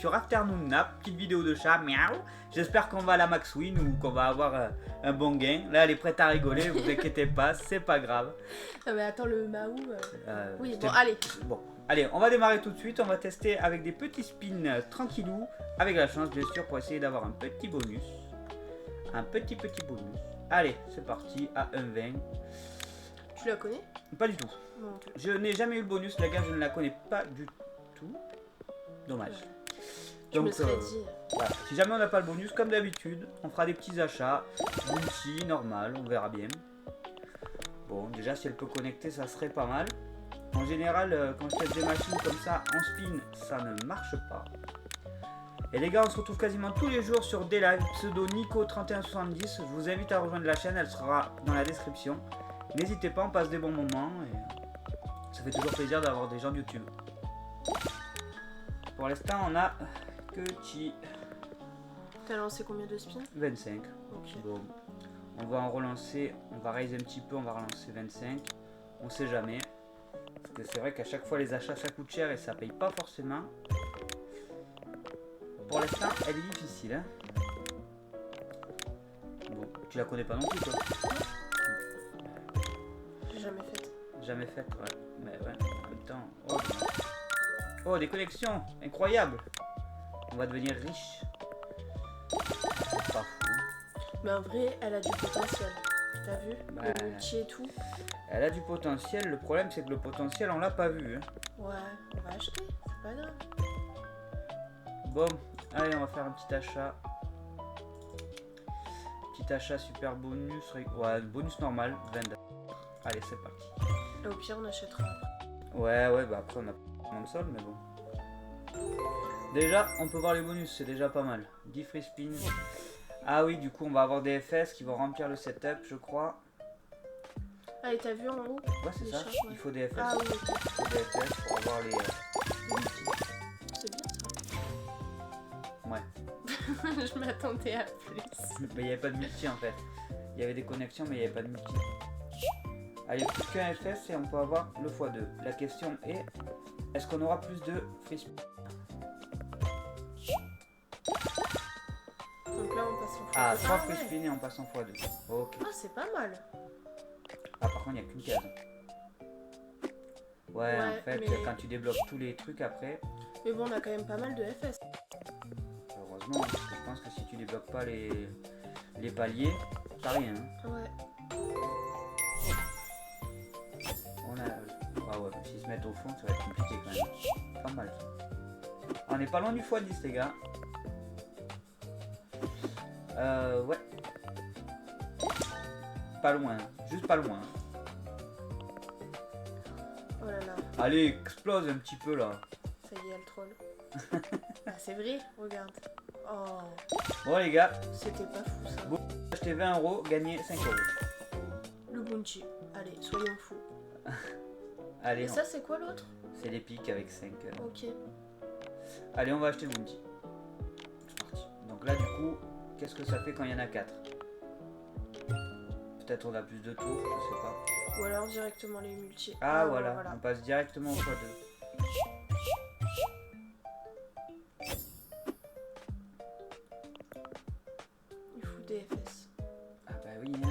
sur Afternoon Nap, petite vidéo de chat, miaou. J'espère qu'on va à la max win ou qu'on va avoir un bon gain. Là, elle est prête à rigoler, vous inquiétez pas, c'est pas grave. Non mais attends, le Mahou... oui, c'était- bon, allez. Bon, allez, on va démarrer tout de suite. On va tester avec des petits spins tranquillou, avec la chance bien sûr pour essayer d'avoir un petit bonus. Un petit bonus. Allez, c'est parti à 1,20. Tu la connais? Pas du tout. Non, ok. Je n'ai jamais eu le bonus, la gars, je ne la connais pas du tout. Dommage. Ouais. Je me serais dit... Voilà. Si jamais on n'a pas le bonus, comme d'habitude, on fera des petits achats. Bounty, normal, on verra bien. Bon, déjà, si elle peut connecter, ça serait pas mal. En général, quand je teste des machines comme ça, en spin, ça ne marche pas. Et les gars, on se retrouve quasiment tous les jours sur des lives. Pseudo Nico3170. Je vous invite à rejoindre la chaîne, elle sera dans la description. N'hésitez pas, on passe des bons moments. Et ça fait toujours plaisir d'avoir des gens de YouTube. Pour l'instant, on a que Chi T'as lancé combien de spins? 25. Ok. Bon, on va en relancer, on va raise un petit peu, on va relancer 25. On sait jamais. Parce que c'est vrai qu'à chaque fois les achats ça coûte cher et ça paye pas forcément. Pour l'instant, elle est difficile. Hein. Bon, tu la connais pas non plus toi? J'ai jamais fait. Jamais faite, ouais. Mais ouais, en même temps. Oh, oh, des connexions incroyables. On va devenir riche. C'est pas fou. Mais en vrai, elle a du potentiel. T'as vu? Bah, Le multi et tout. Elle a du potentiel. Le problème, c'est que le potentiel, on l'a pas vu. Hein. Ouais, on va acheter. C'est pas grave. Bon, allez, on va faire un petit achat. Petit achat super bonus. Ouais, bonus normal. 20. Allez, c'est parti. Et au pire, on achètera après. Ouais, bah après, on a pas de sol, mais bon. Déjà, on peut voir les bonus, c'est déjà pas mal. 10 free spins. Ah oui, du coup, on va avoir des FS qui vont remplir le setup, je crois. Allez, t'as vu en haut? Ouais, c'est Les ça. charges, ouais. Il faut des FS. Ah oui, ok. Il faut des FS pour avoir les multis. C'est bien Ouais. ça. Je m'attendais à plus. Mais il n'y avait pas de multi en fait. Il y avait des connexions, mais il n'y avait pas de multi. Allez, plus qu'un FS et on peut avoir le x2. La question est, est-ce qu'on aura plus de free spin? Donc là, on passe en Ah, x2. 3 Ah, free ouais. spin et on passe en x2. Ok. Ah, c'est pas mal. Ah, par contre, il n'y a qu'une case. Ouais, en Ouais, fait, mais- quand tu débloques tous les trucs après, Mais bon, on a quand même pas mal de FS. heureusement, parce que je pense que si tu débloques pas les paliers, t'as rien. Hein. Ouais. On a... Ah ouais, s'ils se mettent au fond, ça va être compliqué quand même. Pas mal. On n'est pas loin du x10, les gars. Ouais. Pas loin, juste pas loin. Oh là là. Allez, explose un petit peu là. Ça y est, elle troll. Ah, c'est vrai, regarde. Oh, Bon les gars, c'était pas fou ça. bon, acheter 20 €, gagner 5 €. Le bounty. Allez, soyons fous. Allez, Et ça, c'est quoi l'autre? c'est l'épique avec 5. Ok. Allez, on va acheter le bounty. C'est parti. Donc là, du coup, qu'est-ce que ça fait quand il y en a 4? Peut-être on a plus de tours, je sais pas. Ou alors directement les multi. Ah voilà, on passe directement au x2. Il faut des FS. Ah bah oui, hein.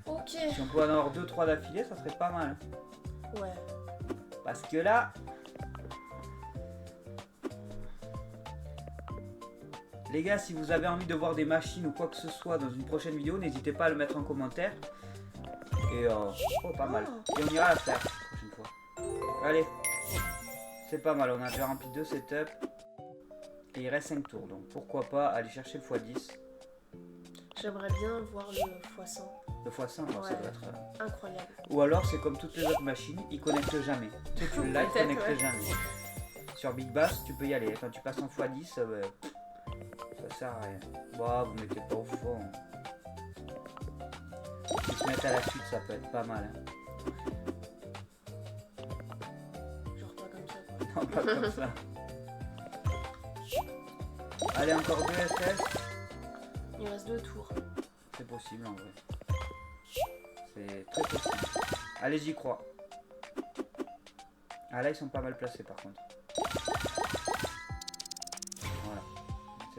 Ok. Si on pouvait en avoir 2-3 d'affilée, ça serait pas mal. Ouais. Parce que là... Les gars, si vous avez envie de voir des machines ou quoi que ce soit dans une prochaine vidéo, n'hésitez pas à le mettre en commentaire. Et oh, pas mal. Et on ira la faire la prochaine fois. Allez. C'est pas mal, on a déjà rempli 2 setups. Et il reste 5 tours, donc pourquoi pas aller chercher le x10. J'aimerais bien voir le x100. Le x100, ça Ouais. doit être... Incroyable. Ou alors c'est comme toutes les autres machines, ils connectent jamais. Tu sais, tu l'as, ils Peut-être, connectent ouais. jamais. Sur Big Bass, tu peux y aller. Quand tu passes en x10, ça sert à rien. Bah, vous mettez pas au fond. S'ils se mettent à la suite, ça peut être pas mal. Hein. Genre pas comme ça quoi. Non, pas comme ça. Allez, encore 2 SS. Il reste 2 tours. C'est possible en vrai. C'est très possible. Allez, j'y crois. Ah là, ils sont pas mal placés par contre.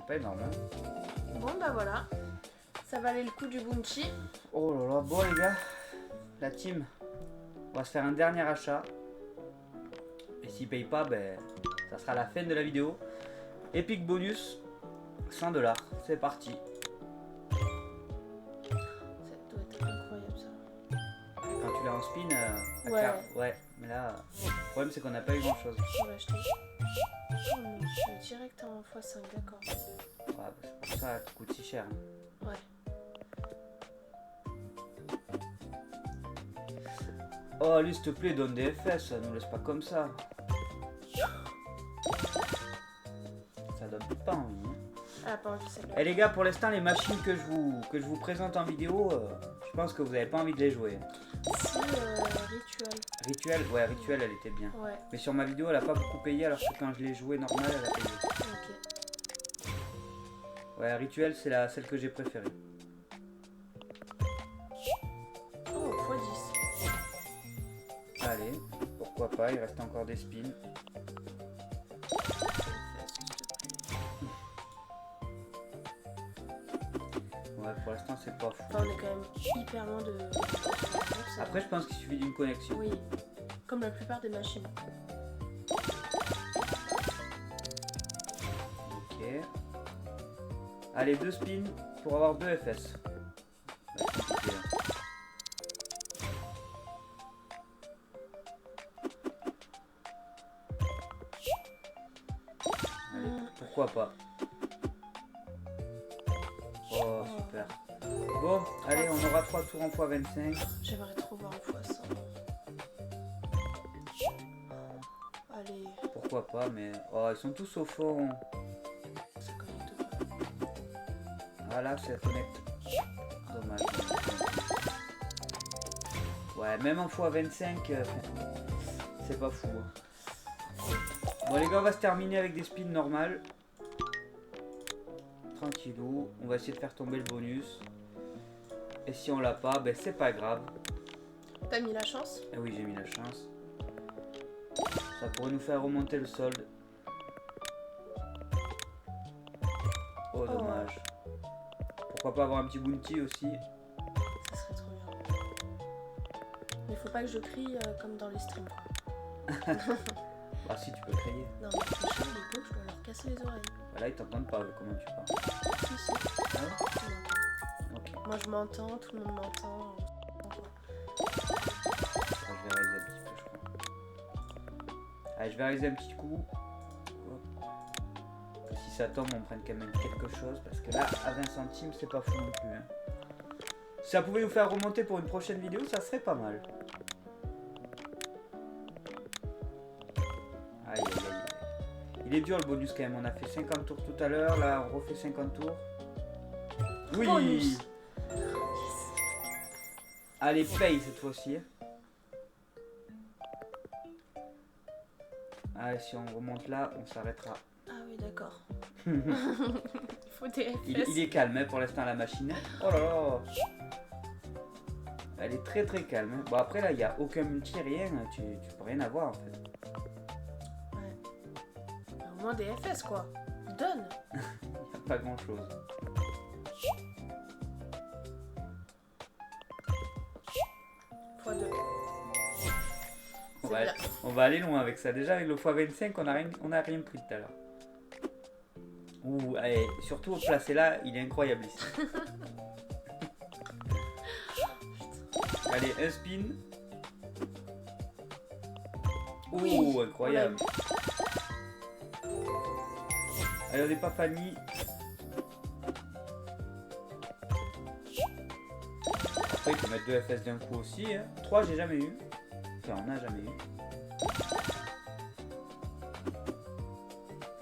c'est pas énorme. Hein. Bon bah voilà. Ça valait le coup du bounty. Oh là là, bon les gars, la team, on va se faire un dernier achat. Et s'il paye pas, ben, ça sera la fin de la vidéo. Epic bonus, 100$. C'est parti. Ça doit être incroyable ça. Quand tu l'as en spin, la Ouais. carte, ouais. Mais là, le problème c'est qu'on n'a pas eu grand chose. Pour l'acheter. Oh non, je suis direct en x5, d'accord. Ouais, bah, c'est pour ça qu'il coûte si cher. Hein. Ouais. Oh, allez, s'il te plaît, donne des FS, nous laisse pas comme ça. Ça donne pas envie. Hein. Elle a pas envie celle-là. Et les gars, pour l'instant, les machines que je vous présente en vidéo, je pense que vous avez pas envie de les jouer. Si, rituel. Rituel, ouais, Rituel, elle était bien. Ouais, Mais sur ma vidéo, elle a pas beaucoup payé, alors que quand je l'ai joué normal, elle a payé. ok. Ouais, Rituel, c'est celle que j'ai préférée. Oh, x10. Allez, pourquoi pas, il reste encore des spins. Ouais, pour l'instant, c'est pas fou. Enfin, on est quand même hyper loin de... Après, je pense qu'il suffit d'une connexion. Oui, comme la plupart des machines. Ok. Allez, 2 spins pour avoir 2 FS. Ouais, c'est compliqué, hein. Allez, pourquoi pas. Oh, super. Bon, allez, on aura 3 tours en x25. J'aimerais trop voir une fois ça. Allez, Pourquoi pas, mais... Oh, ils sont tous au fond. ça connecte pas. Voilà, ça connecte. Dommage. Ouais, même en x25, c'est pas fou. Hein. Bon les gars, on va se terminer avec des spins normales. Tranquillou. On va essayer de faire tomber le bonus. Et si on l'a pas, ben c'est pas grave. T'as mis la chance? Et oui, j'ai mis la chance. Ça pourrait nous faire remonter le solde. Oh, dommage. Pourquoi pas avoir un petit bounty aussi? Ça serait trop bien. Mais faut pas que je crie comme dans les streams. Bah si, tu peux crier. Non, mais les chiens, les pauvres, je dois leur casser les oreilles. Bah là, ils t'entendent pas, comment tu parles. Si, si. Ah ouais? Ils m'entendent. Ok. Moi, je m'entends, tout le monde m'entend. Ah, je vais réaliser un petit peu, je crois. Allez, je vais réaliser un petit coup. Hop. Que si ça tombe, on prenne quand même quelque chose. Parce que là, à 20 centimes, c'est pas fou non plus. Hein. Si ça pouvait nous faire remonter pour une prochaine vidéo, ça serait pas mal. Aïe, aïe, aïe. Il est dur le bonus quand même. On a fait 50 tours tout à l'heure. Là, on refait 50 tours. Oui! Bonus. Allez, paye cette fois-ci. Allez, si on remonte là, on s'arrêtera. Ah oui, d'accord. Il faut des FS. Il est calme hein, pour l'instant la machine. Oh là là. Elle est très très calme. Hein. Bon après là, il n'y a aucun multi, rien. Tu peux rien avoir en fait. Ouais. Au moins des FS, quoi. Donne. Il n'y a pas grand chose. x2. On va aller loin avec ça. Déjà avec le x25, on a rien pris tout à l'heure. Ouh, allez, surtout placé là, il est incroyable ici. Allez, un spin. Ouh, Oui, incroyable. Allez, on n'est pas Fanny. Après, il faut mettre 2 FS d'un coup aussi. Hein. 3, j'ai jamais eu. Enfin, on n'a jamais eu.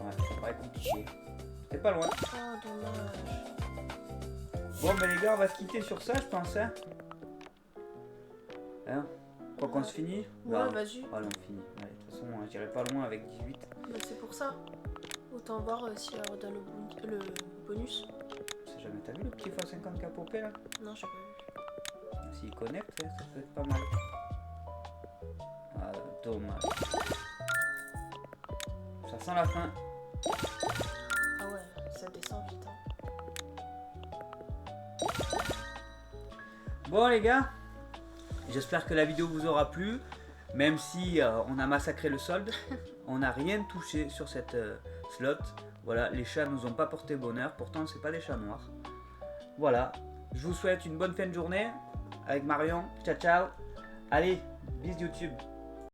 Ouais, ça paraît compliqué. C'est pas loin. Oh, dommage. Bon, ben les gars, on va se quitter sur ça, je pense. Hein, quoi qu'on se finit? Ouais, Non. vas-y. Allez, on finit. Allez, de toute façon, j'irai pas loin avec 18. Mais c'est pour ça. Autant voir si elle redonne le bonus. C'est jamais t'as vu le petit x50 qui a popé là? Non, j'ai pas vu. S'il connecte, ça peut être pas mal. Ah, dommage. Ça sent la fin. Ah ouais, ça descend. Bon les gars, j'espère que la vidéo vous aura plu. Même si on a massacré le solde, on n'a rien touché sur cette slot. Voilà, les chats nous ont pas porté bonheur, pourtant c'est pas des chats noirs. Voilà, je vous souhaite une bonne fin de journée avec Marion. Ciao ciao. Allez, bis YouTube.